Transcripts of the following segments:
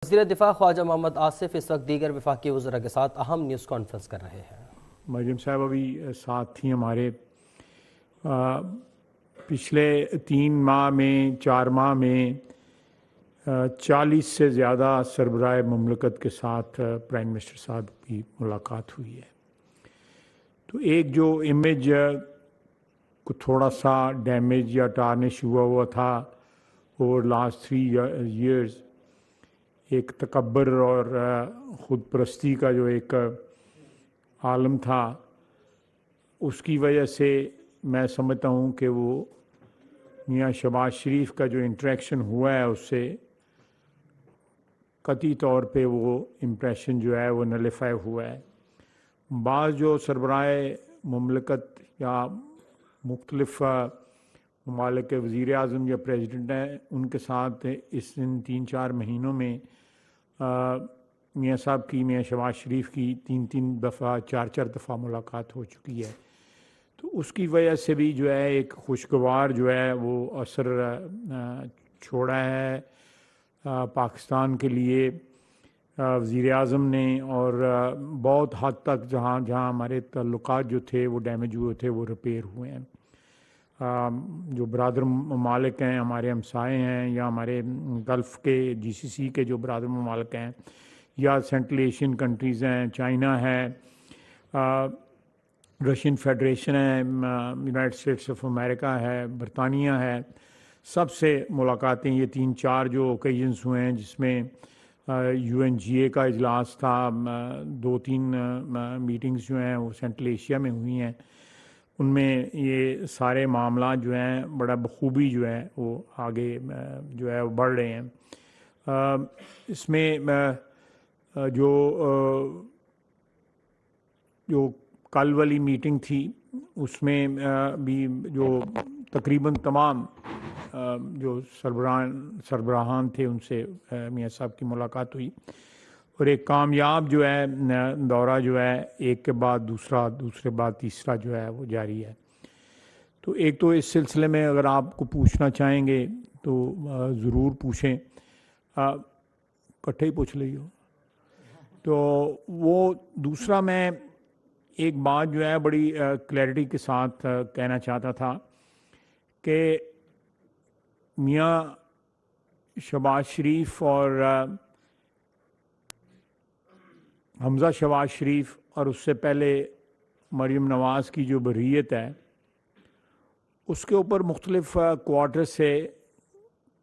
وزیر دفاع خواجہ محمد آصف اس وقت دیگر وفاقی وزراء کے ساتھ اہم نیوز کانفرنس کر رہے ہیں۔ مریم صاحب ابھی ساتھ تھیں ہمارے۔ پچھلے 4 ماہ میں 40 سے زیادہ سربراہ مملکت کے ساتھ پرائم منسٹر صاحب کی ملاقات ہوئی ہے۔ تو ایک جو امیج کو تھوڑا سا ڈیمیج یا ٹارنش ہوا تھا اوور لاسٹ 3 ایئرز، ایک تکبر اور خود پرستی کا جو ایک عالم تھا، اس کی وجہ سے میں سمجھتا ہوں کہ وہ میاں شہباز شریف کا جو انٹریکشن ہوا ہے اس سے قطعی طور پہ وہ امپریشن جو ہے وہ نلیفائی ہوا ہے۔ بعض جو سربراہ مملکت یا مختلف ممالک کے وزیر اعظم یا پریزیڈنٹ ہیں، ان کے ساتھ ان 3-4 مہینوں میں میاں صاحب کی، میاں شہباز شریف کی 3 دفعہ 4 دفعہ ملاقات ہو چکی ہے۔ تو اس کی وجہ سے بھی جو ہے ایک خوشگوار جو ہے وہ اثر چھوڑا ہے پاکستان کے لیے وزیر اعظم نے، اور بہت حد تک جہاں ہمارے تعلقات جو تھے وہ ڈیمیج ہوئے تھے وہ ریپیئر ہوئے ہیں۔ جو برادر ممالک ہیں، ہمارے ہمسائے ہیں، یا ہمارے گلف کے GCC کے جو برادر ممالک ہیں، یا سینٹرل ایشین کنٹریز ہیں، چائنا ہے، رشین فیڈریشن ہے، یونائٹڈ اسٹیٹس آف امریکہ ہے، برطانیہ ہے، سب سے ملاقاتیں یہ 3-4 جو اوکیزنس ہوئے ہیں، جس میں UNGA کا اجلاس تھا، 2-3 میٹنگز جو ہیں وہ سینٹرل ایشیا میں ہوئی ہیں، ان میں یہ سارے معاملات جو ہیں بڑا بخوبی جو ہے وہ آگے جو ہے وہ بڑھ رہے ہیں۔ اس میں جو کل والی میٹنگ تھی اس میں بھی جو تقریباً تمام جو سربراہان تھے ان سے میاں صاحب کی ملاقات ہوئی، اور ایک کامیاب جو ہے دورہ جو ہے ایک کے بعد دوسرے بعد تیسرا جو ہے وہ جاری ہے۔ تو ایک تو اس سلسلے میں اگر آپ کو پوچھنا چاہیں گے تو ضرور پوچھیں، اکٹھے ہی پوچھ لیجیے۔ تو وہ دوسرا میں ایک بات جو ہے بڑی کلیئرٹی کے ساتھ کہنا چاہتا تھا کہ میاں شہباز شریف اور حمزہ شہباز شریف، اور اس سے پہلے مریم نواز کی جو بریت ہے، اس کے اوپر مختلف کوارٹر سے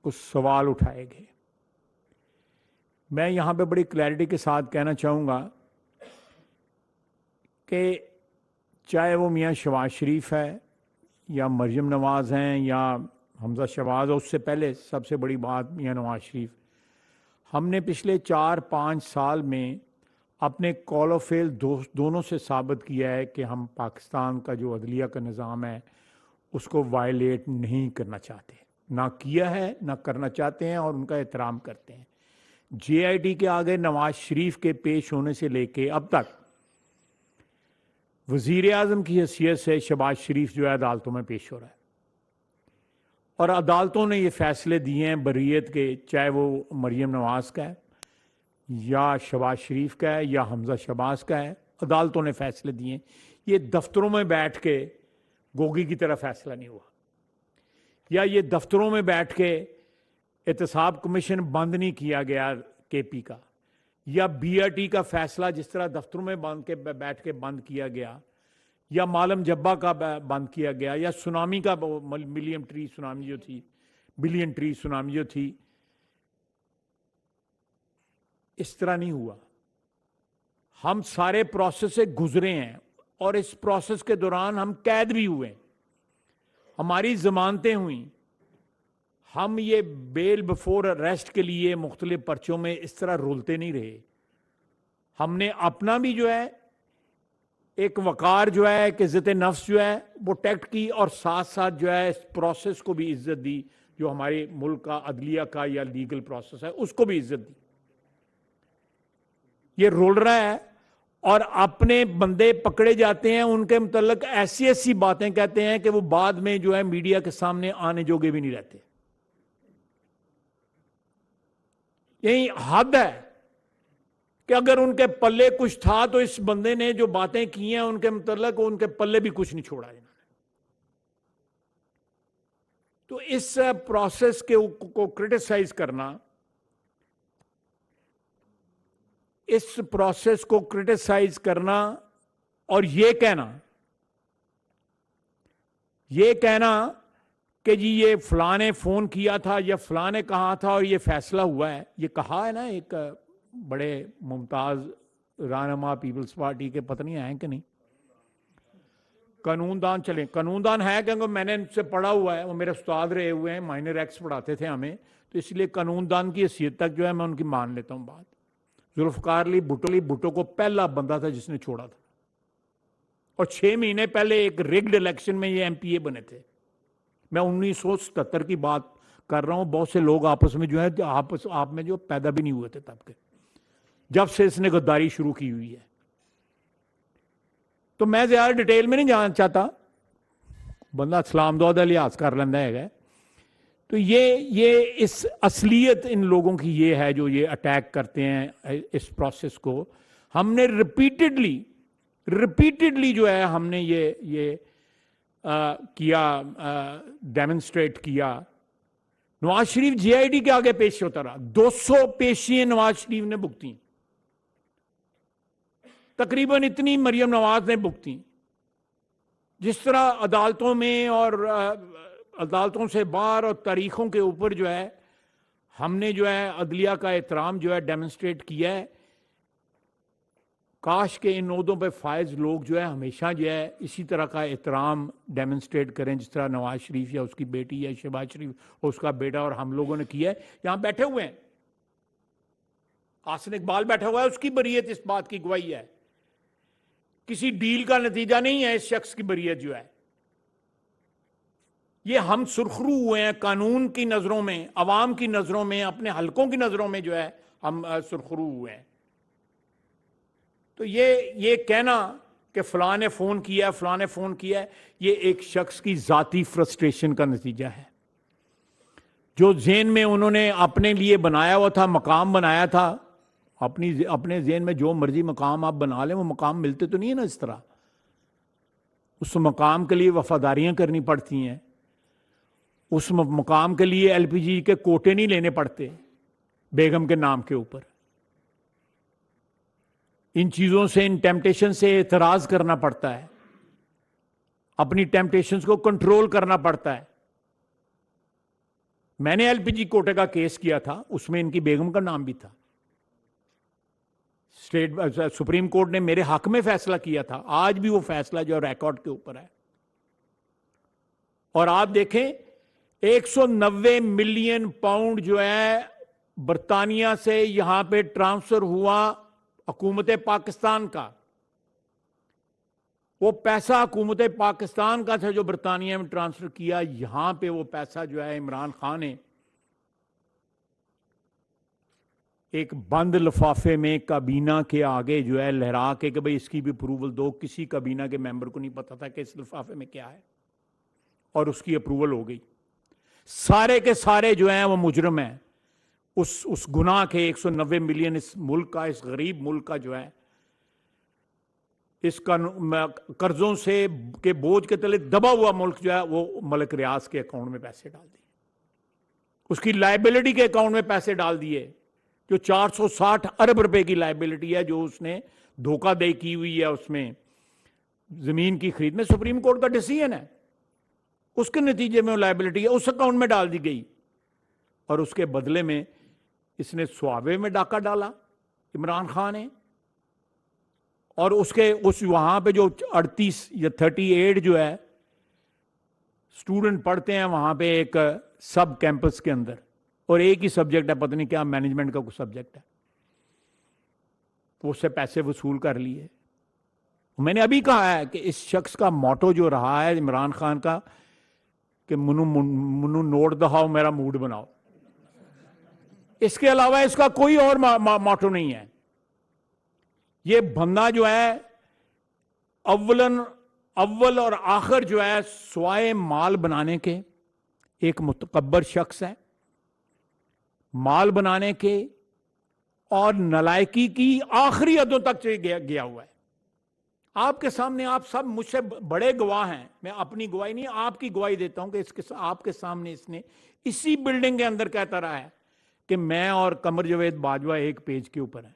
کچھ سوال اٹھائے گئے۔ میں یہاں پہ بڑی کلیئرٹی کے ساتھ کہنا چاہوں گا کہ چاہے وہ میاں شہباز شریف ہے یا مریم نواز ہیں یا حمزہ شہباز، اور اس سے پہلے سب سے بڑی بات میاں نواز شریف، ہم نے پچھلے 4-5 سال میں اپنے قول و فعل دونوں سے ثابت کیا ہے کہ ہم پاکستان کا جو عدلیہ کا نظام ہے اس کو وائلیٹ نہیں کرنا چاہتے، نہ کیا ہے نہ کرنا چاہتے ہیں، اور ان کا احترام کرتے ہیں۔ JIT کے آگے نواز شریف کے پیش ہونے سے لے کے اب تک وزیر اعظم کی حیثیت سے شہباز شریف جو ہے عدالتوں میں پیش ہو رہا ہے، اور عدالتوں نے یہ فیصلے دیے ہیں بریت کے، چاہے وہ مریم نواز کا ہے یا شہباز شریف کا ہے یا حمزہ شہباز کا ہے، عدالتوں نے فیصلے دیے ہیں۔ یہ دفتروں میں بیٹھ کے گوگی کی طرح فیصلہ نہیں ہوا، یا یہ دفتروں میں بیٹھ کے احتساب کمیشن بند نہیں کیا گیا KP کا، یا BRT کا فیصلہ جس طرح دفتروں میں بیٹھ کے بند کیا گیا، یا مالم جبہ کا بند کیا گیا، یا سونامی کا بلین ٹری سونامی جو تھی، اس طرح نہیں ہوا۔ ہم سارے پروسیس سے گزرے ہیں، اور اس پروسیس کے دوران ہم قید بھی ہوئے، ہماری ضمانتیں ہوئیں، ہم یہ بیل بفور اریسٹ کے لیے مختلف پرچوں میں اس طرح رولتے نہیں رہے۔ ہم نے اپنا بھی جو ہے ایک وقار جو ہے، ایک عزت نفس جو ہے وہ پروٹیکٹ کی، اور ساتھ ساتھ جو ہے اس پروسیس کو بھی عزت دی، جو ہمارے ملک کا عدلیہ کا یا لیگل پروسیس ہے اس کو بھی عزت دی۔ یہ رول رہا ہے، اور اپنے بندے پکڑے جاتے ہیں، ان کے متعلق ایسی باتیں کہتے ہیں کہ وہ بعد میں جو ہے میڈیا کے سامنے آنے جوگے بھی نہیں رہتے۔ یہی حد ہے کہ اگر ان کے پلے کچھ تھا تو اس بندے نے جو باتیں کی ہیں ان کے متعلق ان کے پلے بھی کچھ نہیں چھوڑا انہوں نے. تو اس پروسیس کو کرٹیسائز کرنا، اس پروسیس کو کرٹیسائز کرنا اور یہ کہنا کہ جی یہ فلاں نے فون کیا تھا یا فلاں نے کہا تھا اور یہ فیصلہ ہوا ہے، یہ کہا ہے نا ایک بڑے ممتاز رہنما پیپلز پارٹی کے، پتہ نہیں ہیں کہ نہیں، قانون دان. چلیں قانون دان ہے کیونکہ میں نے ان سے پڑھا ہوا ہے، وہ میرے استاد رہے ہوئے ہیں، مائنر ایکٹس پڑھاتے تھے ہمیں، تو اس لیے قانون دان کی حیثیت تک جو ہے میں ان کی مان لیتا ہوں بات. ذوالفقار علی بھٹو کو پہلا بندہ تھا جس نے چھوڑا تھا، اور 6 مہینے پہلے ایک ریگڈ الیکشن میں یہ MP بنے تھے. میں 1977 کی بات کر رہا ہوں. بہت سے لوگ آپس میں جو ہے آپ میں جو پیدا بھی نہیں ہوئے تھے تب کے، جب سے اس نے غداری شروع کی ہوئی ہے. تو میں زیادہ ڈیٹیل میں نہیں جانا چاہتا، بندہ سلام دعا دا لحاظ کر لینا ہے. تو یہ اس اصلیت ان لوگوں کی یہ ہے جو یہ اٹیک کرتے ہیں اس پروسیس کو. ہم نے ریپیٹڈلی جو ہے ہم نے یہ کیا، ڈیمنسٹریٹ کیا. نواز شریف GID کے آگے پیش ہوتا رہا، 200 پیشیاں نواز شریف نے بھگتیں، تقریباً اتنی مریم نواز نے بھگتیں. جس طرح عدالتوں میں اور عدالتوں سے باہر اور تاریخوں کے اوپر جو ہے ہم نے جو ہے عدلیہ کا احترام جو ہے ڈیمنسٹریٹ کیا ہے. کاش کہ ان عہدوں پہ فائز لوگ جو ہے ہمیشہ جو ہے اسی طرح کا احترام ڈیمنسٹریٹ کریں جس طرح نواز شریف یا اس کی بیٹی یا شہباز شریف اور اس کا بیٹا اور ہم لوگوں نے کیا ہے. یہاں بیٹھے ہوئے ہیں، حسن اقبال بیٹھا ہوا ہے، اس کی بریت اس بات کی گواہی ہے. کسی ڈیل کا نتیجہ نہیں ہے اس شخص کی بریت جو ہے. یہ ہم سرخرو ہوئے ہیں قانون کی نظروں میں، عوام کی نظروں میں، اپنے حلقوں کی نظروں میں جو ہے ہم سرخرو ہوئے ہیں. تو یہ کہنا کہ فلاں نے فون کیا، فلاں نے فون کیا، یہ ایک شخص کی ذاتی فرسٹریشن کا نتیجہ ہے. جو ذہن میں انہوں نے اپنے لیے بنایا ہوا تھا، مقام بنایا تھا، اپنے ذہن میں جو مرضی مقام آپ بنا لیں، وہ مقام ملتے تو نہیں ہے نا اس طرح. اس مقام کے لیے وفاداریاں کرنی پڑتی ہیں، اس مقام کے لیے LPG کے کوٹے نہیں لینے پڑتے بیگم کے نام کے اوپر. ان چیزوں سے، ان ٹیمپٹیشن سے اعتراض کرنا پڑتا ہے، اپنی ٹیمپٹیشنز کو کنٹرول کرنا پڑتا ہے. میں نے LPG کوٹے کا کیس کیا تھا، اس میں ان کی بیگم کا نام بھی تھا. سپریم کورٹ نے میرے حق میں فیصلہ کیا تھا، آج بھی وہ فیصلہ جو ریکارڈ کے اوپر ہے. اور آپ دیکھیں 190 ملین پاؤنڈ جو ہے برطانیہ سے یہاں پہ ٹرانسفر ہوا حکومت پاکستان کا. وہ پیسہ حکومت پاکستان کا تھا جو برطانیہ میں ٹرانسفر کیا. یہاں پہ وہ پیسہ جو ہے عمران خان نے ایک بند لفافے میں کابینہ کے آگے جو ہے لہرا کے کہ بھئی اس کی بھی اپروول دو. کسی کابینہ کے ممبر کو نہیں پتا تھا کہ اس لفافے میں کیا ہے، اور اس کی اپروول ہو گئی. سارے کے سارے جو ہیں وہ مجرم ہیں اس گناہ کے. 190 ملین اس ملک کا، اس غریب ملک کا جو ہے اس کا قرضوں سے کے بوجھ کے تلے دبا ہوا ملک جو ہے وہ ملک ریاض کے اکاؤنٹ میں پیسے ڈال دیے، اس کی لائبلٹی کے اکاؤنٹ میں پیسے ڈال دیے، جو 460 ارب روپے کی لائبلٹی ہے جو اس نے دھوکہ دہی کی ہوئی ہے اس میں زمین کی خرید میں. سپریم کورٹ کا ڈیسیژن ہے، اس کے نتیجے میں وہ لائبلٹی ہے اس اکاؤنٹ میں ڈال دی گئی. اور اس کے بدلے میں اس نے سوابے میں ڈاکہ ڈالا عمران خان نے. اور اس وہاں پہ جو 38 یا 38 جو ہے اسٹوڈنٹ پڑھتے ہیں وہاں پہ ایک سب کیمپس کے اندر، اور ایک ہی سبجیکٹ ہے، پتہ نہیں کیا مینجمنٹ کا کوئی سبجیکٹ ہے، تو اس سے پیسے وصول کر لیے. میں نے ابھی کہا ہے کہ اس شخص کا موٹو جو رہا ہے عمران خان کا کہ منو نوٹ دہاؤ میرا موڈ بناؤ، اس کے علاوہ اس کا کوئی اور موٹو نہیں ہے. یہ بندہ جو ہے اول اور آخر جو ہے سوائے مال بنانے کے ایک متکبر شخص ہے. مال بنانے کے، اور نالائکی کی آخری حدوں تک گیا ہوا ہے. آپ کے سامنے آپ سب مجھ سے بڑے گواہ ہیں. میں اپنی گواہی نہیں آپ کی گواہی دیتا ہوں کہ آپ کے سامنے اس نے اسی بلڈنگ کے اندر کہتا رہا ہے کہ میں اور قمر جاوید باجوہ ایک پیج کے اوپر ہیں,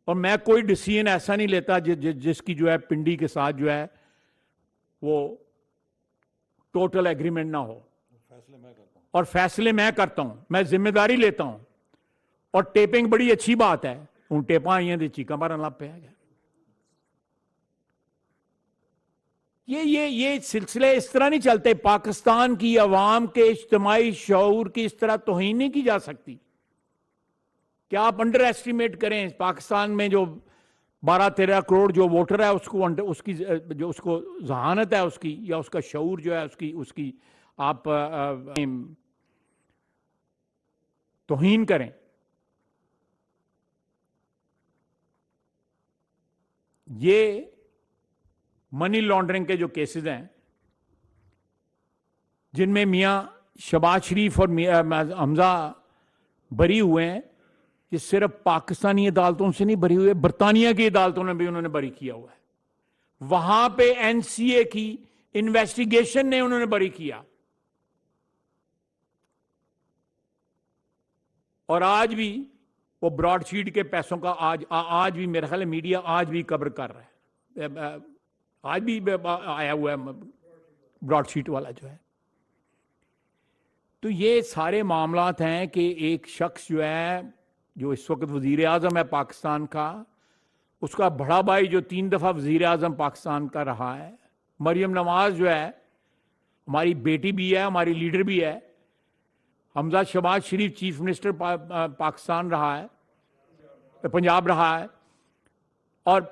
اور میں کوئی ڈیسیژن ایسا نہیں لیتا جس کی جو ہے پنڈی کے ساتھ جو ہے وہ ٹوٹل ایگریمنٹ نہ ہو, اور فیصلے میں کرتا ہوں, میں ذمہ داری لیتا ہوں. اور ٹیپنگ بڑی اچھی بات ہے, ان ٹیپاں آئی ہیں چیکاں مارن لگ پہ گیا. یہ سلسلے اس طرح نہیں چلتے. پاکستان کی عوام کے اجتماعی شعور کی اس طرح توہین نہیں کی جا سکتی. کیا آپ انڈر ایسٹیمیٹ کریں پاکستان میں جو 12-13 کروڑ جو ووٹر ہے اس کی جو اس کو ذہانت ہے اس کی, یا اس کا شعور جو ہے اس کی آپ توہین کریں. یہ منی لانڈرنگ کے جو کیسز ہیں جن میں میاں شہباز شریف اور حمزہ بری ہوئے ہیں, یہ صرف پاکستانی عدالتوں سے نہیں بری ہوئے, برطانیہ کی عدالتوں نے بھی انہوں نے بری کیا ہوا ہے. وہاں پہ NCA کی انویسٹیگیشن نے انہوں نے بری کیا. اور آج بھی وہ براڈ شیٹ کے پیسوں کا آج بھی میرا خیال ہے میڈیا آج بھی کور کر رہا ہے. آج بھی آیا ہوا ہے براڈ شیٹ والا جو ہے. تو یہ سارے معاملات ہیں کہ ایک شخص جو ہے جو اس وقت وزیر اعظم ہے پاکستان کا, اس کا بڑا بھائی جو 3 دفعہ وزیر اعظم پاکستان کا رہا ہے, مریم نواز جو ہے ہماری بیٹی بھی ہے, ہماری لیڈر بھی ہے, حمزہ شہباز شریف چیف منسٹر پاکستان رہا ہے, پنجاب رہا ہے, اور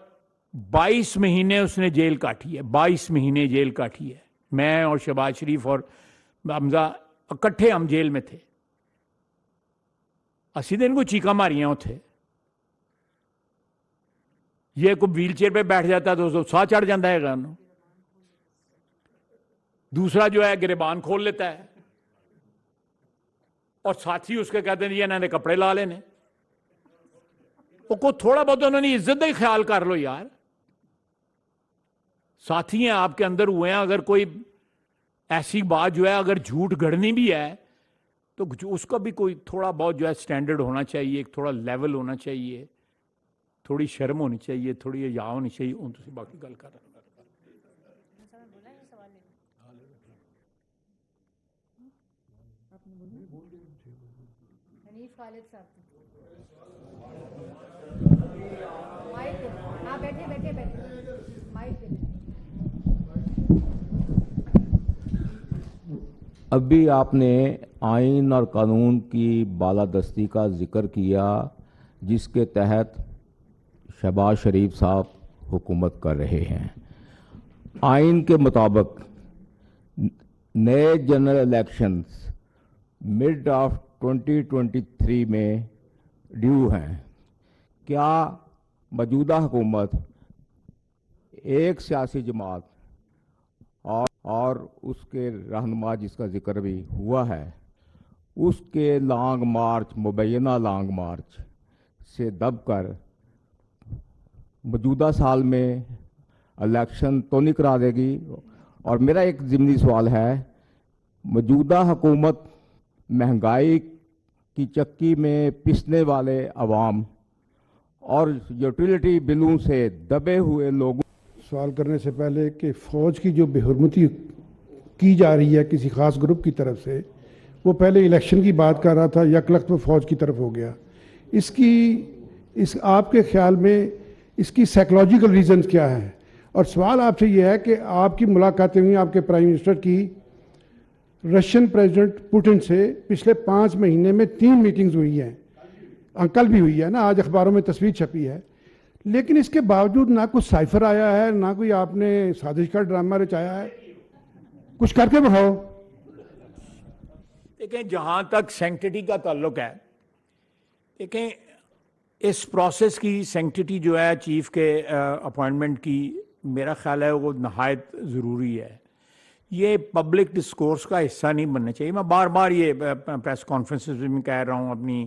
22 مہینے اس نے جیل کاٹی ہے. 22 مہینے جیل کاٹی ہے. میں اور شہباز شریف اور حمزہ اکٹھے ہم جیل میں تھے. 80 دن کو چیکاں ماریاں تھے. یہ کوئی ویل چیئر پہ بیٹھ جاتا ہے تو ساہ چڑھ جاتا ہے. دوسرا جو ہے گریبان کھول لیتا ہے, اور ساتھی اس کے کہتے ہیں جی انہوں نے کپڑے لا لینے. وہ کو تھوڑا بہت انہوں نے عزت ہی خیال کر لو یار. ساتھی ہیں آپ کے اندر ہوئے ہیں, اگر کوئی ایسی بات جو ہے اگر جھوٹ گڑنی بھی ہے تو اس کا بھی کوئی تھوڑا بہت جو ہے سٹینڈرڈ ہونا چاہیے, ایک تھوڑا لیول ہونا چاہیے, تھوڑی شرم ہونی چاہیے, تھوڑی حیا ہونی چاہیے. ان سے باقی گل کر رہے ہیں. ابھی آپ نے آئین اور قانون کی بالادستی کا ذکر کیا جس کے تحت شہباز شریف صاحب حکومت کر رہے ہیں. آئین کے مطابق نئے جنرل الیکشنز مڈ آف 2023 میں ڈیو ہیں. کیا موجودہ حکومت ایک سیاسی جماعت اور اس کے رہنما جس کا ذکر بھی ہوا ہے اس کے لانگ مارچ مبینہ لانگ مارچ سے دب کر موجودہ سال میں الیکشن تو نہیں کرا دے گی؟ اور میرا ایک ضمنی سوال ہے, موجودہ حکومت مہنگائی کی چکی میں پسنے والے عوام اور یوٹیلیٹی بلوں سے دبے ہوئے لوگوں. سوال کرنے سے پہلے کہ فوج کی جو بے حرمتی کی جا رہی ہے کسی خاص گروپ کی طرف سے, وہ پہلے الیکشن کی بات کر رہا تھا, یک لخت وہ فوج کی طرف ہو گیا. اس آپ کے خیال میں اس کی سائیکولوجیکل ریزنز کیا ہیں؟ اور سوال آپ سے یہ ہے کہ آپ کی ملاقاتیں ہوئی آپ کے پرائم منسٹر کی رشین پریزیڈنٹ پوٹن سے پچھلے 5 مہینے میں 3 میٹنگز ہوئی ہیں, کل بھی ہوئی ہے نا, آج اخباروں میں تصویر چھپی ہے. لیکن اس کے باوجود نہ کوئی سائفر آیا ہے, نہ کوئی آپ نے سازش کا ڈرامہ رچایا ہے. کچھ کر کے بتاؤ. دیکھیں جہاں تک سینکٹیٹی کا تعلق ہے, دیکھیں اس پروسیس کی سینکٹیٹی جو ہے چیف کے اپوائنٹمنٹ کی, میرا خیال ہے وہ نہایت ضروری ہے. یہ پبلک ڈسکورس کا حصہ نہیں بننا چاہیے. میں بار بار یہ پریس کانفرنسز میں کہہ رہا ہوں, اپنی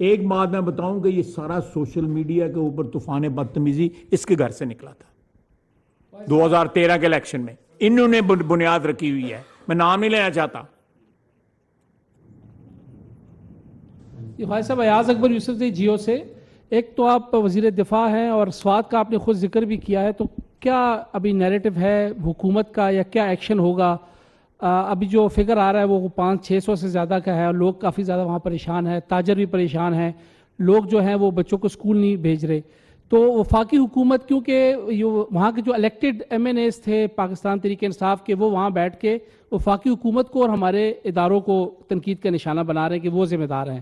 ایک بات میں بتاؤں کہ یہ سارا سوشل میڈیا کے اوپر طوفان بدتمیزی اس کے گھر سے نکلا تھا 2013 کے الیکشن میں. انہوں نے بنیاد رکھی ہوئی ہے, میں نام نہیں لینا چاہتا. خواجہ صاحب ایاز اکبر یوسف سے جیو سے, ایک تو آپ وزیر دفاع ہیں اور سوات کا آپ نے خود ذکر بھی کیا ہے, تو کیا ابھی نیریٹو ہے حکومت کا یا کیا ایکشن ہوگا؟ ابھی جو فگر آ رہا ہے وہ 500-600 سے زیادہ کا ہے اور لوگ کافی زیادہ وہاں پریشان ہیں, تاجر بھی پریشان ہیں, لوگ جو ہیں وہ بچوں کو اسکول نہیں بھیج رہے. تو وفاقی حکومت, کیونکہ وہاں کے جو الیکٹڈ ایم این ایز تھے پاکستان تحریک انصاف کے, وہ وہاں بیٹھ کے وفاقی حکومت کو اور ہمارے اداروں کو تنقید کا نشانہ بنا رہے ہیں کہ وہ ذمہ دار ہیں.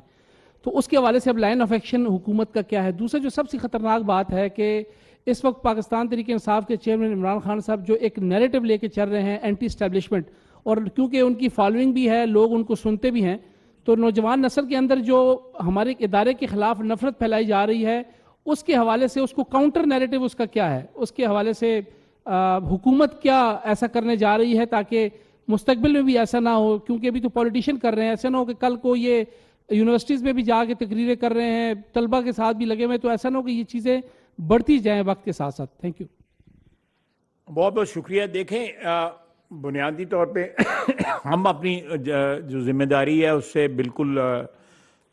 تو اس کے حوالے سے اب لائن آف ایکشن حکومت کا کیا ہے؟ دوسرا جو سب سے خطرناک بات ہے کہ اس وقت پاکستان تحریک انصاف کے چیئرمین عمران خان صاحب جو ایک نیریٹو لے کے چل رہے ہیں اینٹی اسٹیبلشمنٹ, اور کیونکہ ان کی فالوئنگ بھی ہے, لوگ ان کو سنتے بھی ہیں, تو نوجوان نسل کے اندر جو ہمارے ادارے کے خلاف نفرت پھیلائی جا رہی ہے, اس کے حوالے سے اس کو کاؤنٹر نیریٹو اس کا کیا ہے؟ اس کے حوالے سے حکومت کیا ایسا کرنے جا رہی ہے تاکہ مستقبل میں بھی ایسا نہ ہو؟ کیونکہ ابھی تو پولیٹیشین کر رہے ہیں, ایسا نہ ہو کہ کل کو یہ یونیورسٹیز میں بھی جا کے تقریریں کر رہے ہیں, طلبہ کے ساتھ بھی لگے ہوئے, تو ایسا نہ ہو کہ یہ چیزیں بڑھتی جائیں وقت کے ساتھ ساتھ. Thank you. بہت بہت شکریہ. دیکھیں, بنیادی طور پہ ہم اپنی جو ذمہ داری ہے اس سے بالکل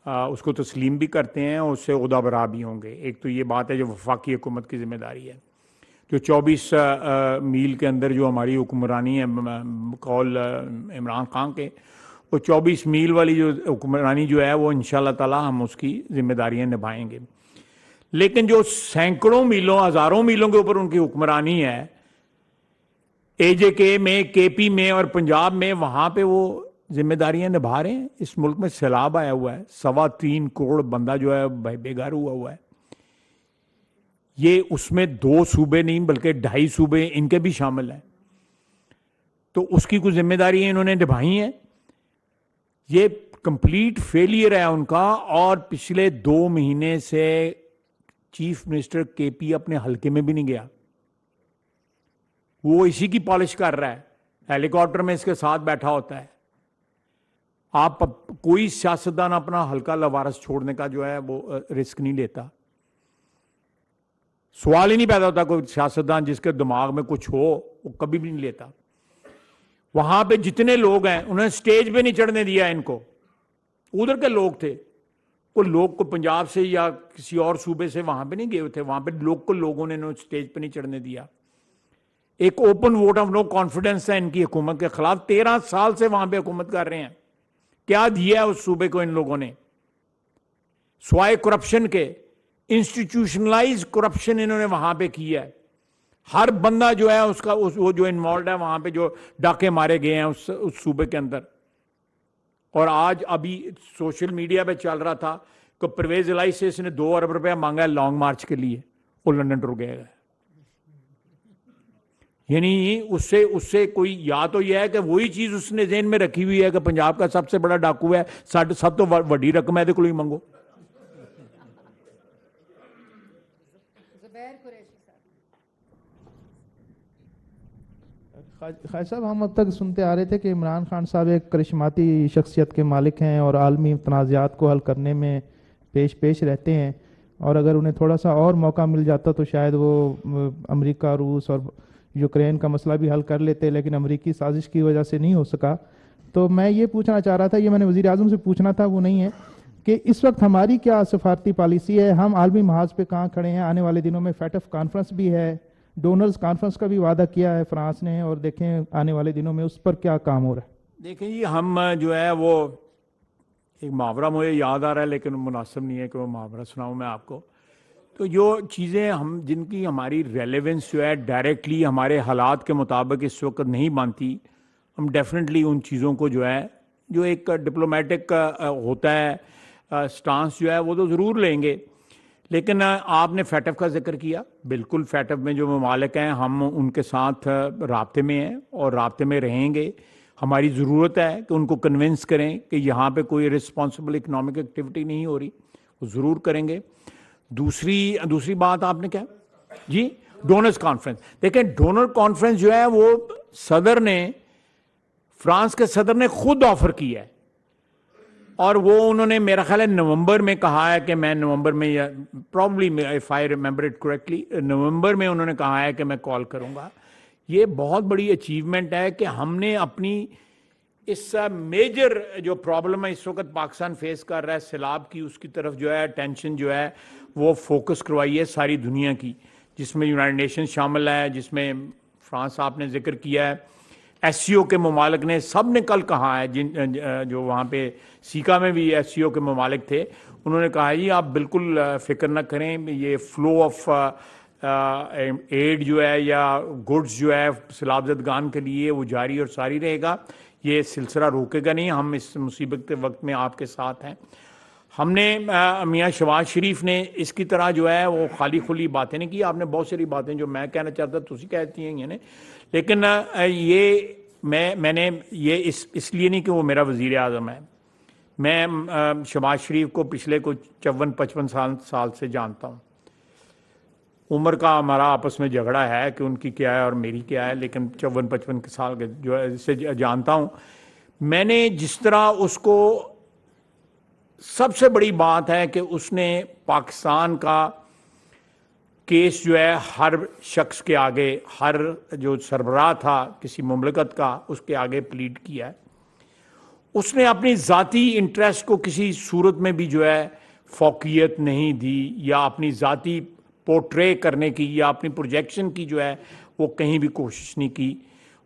اس کو تسلیم بھی کرتے ہیں اور اس سے عہدہ برا بھی ہوں گے. ایک تو یہ بات ہے جو وفاقی حکومت کی ذمہ داری ہے, جو 24 میل کے اندر جو ہماری حکمرانی ہے قول عمران خان کے, وہ 24 میل والی جو حکمرانی جو ہے وہ انشاءاللہ تعالی ہم اس کی ذمہ داریاں نبھائیں گے. لیکن جو سینکڑوں میلوں ہزاروں میلوں کے اوپر ان کی حکمرانی ہے, اے جے کے میں, کے پی میں اور پنجاب میں, وہاں پہ وہ ذمہ داریاں نبھا رہے ہیں. اس ملک میں سیلاب آیا ہوا ہے, 3.25 کروڑ بندہ جو ہے بے گھر ہوا ہے. یہ اس میں 2 صوبے نہیں بلکہ 2.5 صوبے ان کے بھی شامل ہیں. تو اس کی کچھ ذمہ داریاں انہوں نے نبھائی ہیں. یہ کمپلیٹ فیلئر ہے ان کا, اور پچھلے 2 مہینے سے چیف منسٹر کے پی اپنے حلقے میں بھی نہیں گیا. وہ اسی کی پالش کر رہا ہے, ہیلی کاپٹر میں اس کے ساتھ بیٹھا ہوتا ہے. آپ کوئی سیاستدان اپنا حلقہ لوارس چھوڑنے کا جو ہے وہ رسک نہیں لیتا. سوال ہی نہیں پیدا ہوتا کوئی سیاستدان جس کے دماغ میں کچھ ہو وہ کبھی بھی نہیں لیتا. وہاں پہ جتنے لوگ ہیں انہوں نے سٹیج پہ نہیں چڑھنے دیا ان کو. ادھر کے لوگ تھے, کوئی لوگ کو پنجاب سے یا کسی اور صوبے سے وہاں پہ نہیں گئے تھے, وہاں پہ لوکل لوگوں نے سٹیج پہ نہیں چڑھنے دیا. ایک open vote of no confidence ہے ان کی حکومت کے خلاف. 13 سال سے وہاں پہ حکومت کر رہے ہیں. کیا دیا ہے اس صوبے کو ان لوگوں نے سوائے کرپشن کے؟ انسٹیٹیوشنلائز کرپشن انہوں نے وہاں پہ کی ہے. ہر بندہ جو ہے اس کا وہ جو انوالوڈ ہے وہاں پہ, جو ڈاکے مارے گئے ہیں اس صوبے کے اندر. اور آج ابھی سوشل میڈیا پہ چل رہا تھا کہ پرویز الہی سے اس نے 2 ارب روپیہ مانگا ہے لانگ مارچ کے لیے, وہ لندن ٹر گیا ہے. یعنی اس سے کوئی, یا تو یہ ہے کہ وہی چیز اس نے ذہن میں رکھی ہوئی ہے کہ پنجاب کا سب سے بڑا ڈاکو ہے, سب تو بڑی رقم ہے, کوئی منگو. خواجہ صاحب, ہم اب تک سنتے آ رہے تھے کہ عمران خان صاحب ایک کرشماتی شخصیت کے مالک ہیں اور عالمی تنازعات کو حل کرنے میں پیش رہتے ہیں, اور اگر انہیں تھوڑا سا اور موقع مل جاتا تو شاید وہ امریکہ, روس اور یوکرین کا مسئلہ بھی حل کر لیتے, لیکن امریکی سازش کی وجہ سے نہیں ہو سکا. تو میں یہ پوچھنا چاہ رہا تھا, یہ میں نے وزیر اعظم سے پوچھنا تھا, وہ نہیں ہے کہ اس وقت ہماری کیا سفارتی پالیسی ہے, ہم عالمی محاذ پہ کہاں کھڑے ہیں. آنے والے دنوں میں FATF کانفرنس بھی ہے, ڈونرز کانفرنس کا بھی وعدہ کیا ہے فرانس نے, اور دیکھیں آنے والے دنوں میں اس پر کیا کام ہو رہا ہے. دیکھیں جی, ہم جو ہے وہ ایک محاورہ مجھے یاد آ رہا ہے لیکن مناسب نہیں ہے کہ وہ محاورہ سناؤں میں آپ کو. تو جو چیزیں ہم جن کی ہماری ریلیونس جو ہے ڈائریکٹلی ہمارے حالات کے مطابق اس وقت نہیں مانتی, ہم ڈیفینیٹلی ان چیزوں کو جو ہے, جو ایک ڈپلومیٹک ہوتا ہے سٹانس جو ہے وہ تو ضرور لیں گے. لیکن آپ نے FATF کا ذکر کیا, بالکل FATF میں جو ممالک ہیں ہم ان کے ساتھ رابطے میں ہیں اور رابطے میں رہیں گے. ہماری ضرورت ہے کہ ان کو کنونس کریں کہ یہاں پہ کوئی رسپانسبل اکنامک ایکٹیویٹی نہیں ہو رہی, وہ ضرور کریں گے. دوسری بات آپ نے کیا جی, ڈونرز کانفرنس. دیکھیں ڈونر کانفرنس جو ہے وہ صدر نے, فرانس کے صدر نے خود آفر کیا ہے اور وہ انہوں نے میرا خیال ہے نومبر میں کہا ہے کہ میں نومبر میں یا probably if I remember it correctly نومبر میں انہوں نے کہا ہے کہ میں کال کروں گا. یہ بہت بڑی اچیومنٹ ہے کہ ہم نے اپنی اس میجر جو پرابلم ہے اس وقت پاکستان فیس کر رہا ہے سیلاب کی, اس کی طرف جو ہے ٹینشن جو ہے وہ فوکس کروائی ہے ساری دنیا کی, جس میں یونائٹڈ نیشن شامل ہے, جس میں فرانس آپ نے ذکر کیا ہے, ایس سی او کے ممالک نے سب نے کل کہا ہے, جو وہاں پہ سیکا میں بھی ایس سی او کے ممالک تھے, انہوں نے کہا جی آپ بالکل فکر نہ کریں, یہ فلو آف ایڈ جو ہے یا گڈز جو ہے سیلاب زدگان کے لیے وہ جاری اور ساری رہے گا, یہ سلسلہ روکے گا نہیں, ہم اس مصیبت کے وقت میں آپ کے ساتھ ہیں. ہم نے میاں شہباز شریف نے اس کی طرح جو ہے وہ خالی خلی باتیں نہیں کی, آپ نے بہت ساری باتیں جو میں کہنا چاہتا تو اسی کہتی ہیں یعنی, لیکن یہ میں نے یہ اس لیے نہیں کہ وہ میرا وزیر اعظم ہے, میں شہباز شریف کو پچھلے کچھ 54-55 سال سے جانتا ہوں. عمر کا ہمارا آپس میں جھگڑا ہے کہ ان کی کیا ہے اور میری کیا ہے, لیکن 54-55 سال کے جو ہے سے جانتا ہوں. میں نے جس طرح اس کو, سب سے بڑی بات ہے کہ اس نے پاکستان کا کیس جو ہے ہر شخص کے آگے, ہر جو سربراہ تھا کسی مملکت کا اس کے آگے پلیڈ کیا ہے. اس نے اپنی ذاتی انٹرسٹ کو کسی صورت میں بھی جو ہے فوقیت نہیں دی, یا اپنی ذاتی پورٹرے کرنے کی یا اپنی پروجیکشن کی جو ہے وہ کہیں بھی کوشش نہیں کی.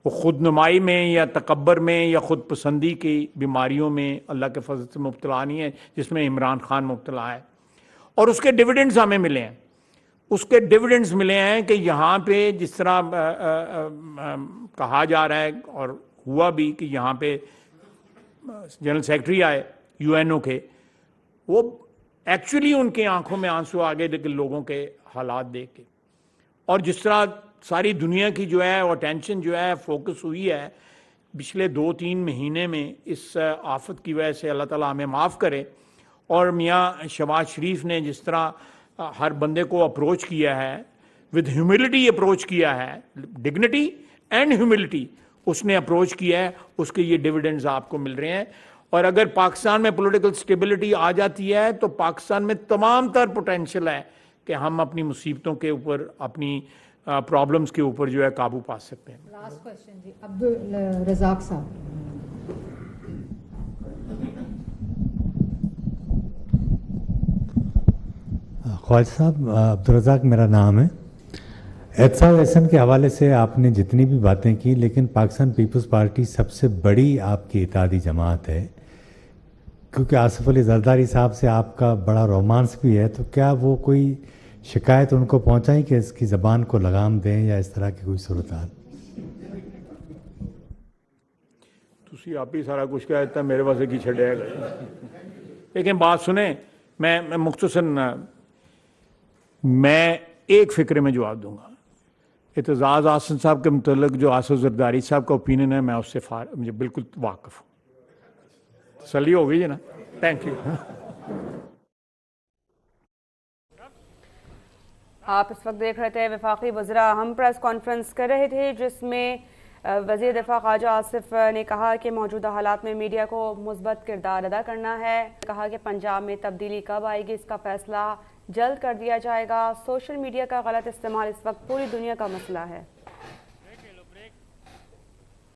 وہ خود نمائی میں یا تکبر میں یا خود پسندی کی بیماریوں میں اللہ کے فضل سے مبتلا نہیں ہے, جس میں عمران خان مبتلا ہے. اور اس کے ڈیویڈنڈز ہمیں ملے ہیں, اس کے ڈیویڈنڈز ملے ہیں کہ یہاں پہ جس طرح کہا جا رہا ہے اور ہوا بھی کہ یہاں پہ جنرل سیکرٹری آئے UN کے, وہ ایکچولی ان کے آنکھوں میں آنسو آ گئے لیکن لوگوں کے حالات دیکھ کے, اور جس طرح ساری دنیا کی جو ہے وہ ٹینشن جو ہے فوکس ہوئی ہے پچھلے 2-3 مہینے میں اس آفت کی وجہ سے, اللہ تعالیٰ ہمیں معاف کرے. اور میاں شہباز شریف نے جس طرح ہر بندے کو اپروچ کیا ہے, ود ہیوملٹی اپروچ کیا ہے, ڈگنیٹی اینڈ ہیوملٹی اس نے اپروچ کیا ہے, اس کے یہ ڈیویڈنڈز آپ کو مل رہے ہیں. اور اگر پاکستان میں پولیٹیکل سٹیبلٹی آ جاتی ہے تو پاکستان میں تمام تر پوٹینشل ہے کہ ہم اپنی مصیبتوں کے اوپر, اپنی پرابلمز کے اوپر جو ہے قابو پا سکتے ہیں. لاسٹ کوشچن جی, عبدالرزاق صاحب. خواجہ صاحب, عبدالرزاق میرا نام ہے. احتساب احسن کے حوالے سے آپ نے جتنی بھی باتیں کی, لیکن پاکستان پیپلز پارٹی سب سے بڑی آپ کی اتحادی جماعت ہے, کیونکہ آصف علی زرداری صاحب سے آپ کا بڑا رومانس بھی ہے, تو کیا وہ کوئی شکایت ان کو پہنچائیں کہ اس کی زبان کو لگام دیں یا اس طرح کی کوئی صورتحال؟ تسی آپ ہی سارا کچھ کہہ دیتا, میرے واسطے کی چھڑے گا. لیکن بات سنیں, میں مختصراً میں ایک فکرے میں جواب دوں گا. اعتزاز احسن صاحب کے متعلق جو آصف زرداری صاحب کا اوپینین ہے, میں اس سے مجھے بالکل واقف ہوں. تسلی ہو گئی ہے نا, تھینک یو. آپ اس وقت دیکھ رہے تھے وفاقی وزراء اہم پریس کانفرنس کر رہے تھے, جس میں وزیر دفاع خواجہ آصف نے کہا کہ موجودہ حالات میں میڈیا کو مثبت کردار ادا کرنا ہے. کہا کہ پنجاب میں تبدیلی کب آئے گی اس کا فیصلہ جلد کر دیا جائے گا. سوشل میڈیا کا غلط استعمال اس وقت پوری دنیا کا مسئلہ ہے.